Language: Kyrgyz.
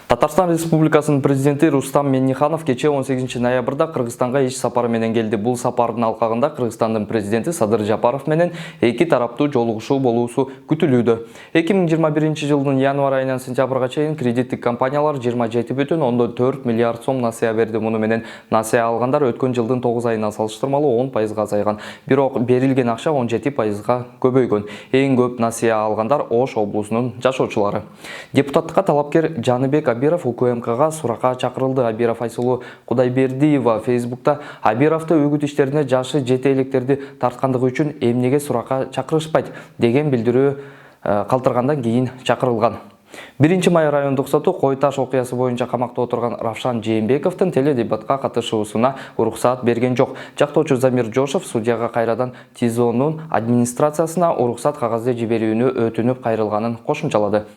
Татарстан Республикасынын президенти Рустам Минниханов кече 18 ноябрда Кыргызстанга иш сапары менен келди. Бул сапардын алкагында Кыргызстандын президенти Садыр Жапаров менен эки тараптуу жолугушуу болуусу күтүлүүдө. 2021 жылдын январь айынан сентябрга чейин кредиттик компаниялар 27,4 миллиард сом насыя берди. Муну менен насыя алгандар өткөн жылдын 9 айынан салыштырмалуу 10% азайган. Бирок берилген акча 17% көбөйгөн. Эң көп насыя алгандар Ош облусунун жашоочулары. Депутаттыкка талапкер Жаныбек Абиров УКМКга суракка чакырылды. Абиров Айсулуу Кудайбердиева Фейсбукта Абировду үгүт иштерине жашы жете электерди тарткандыгы үчүн эмнеге суракка чакырышпайт деген билдирүү калтыргандан кийин чакырылган. 1-май райондук соту Кой Таш окуясы боюнча камакта отурган Равшан Жээнбековдун теледебатка катышуусуна уруксаат берген жок. Жактоочу Замир Жошов судьяга кайрадан ТИЗОнун администрациясына уруксаат кагазды жиберүүнү өтүнүп кайрылганын кошумчалады.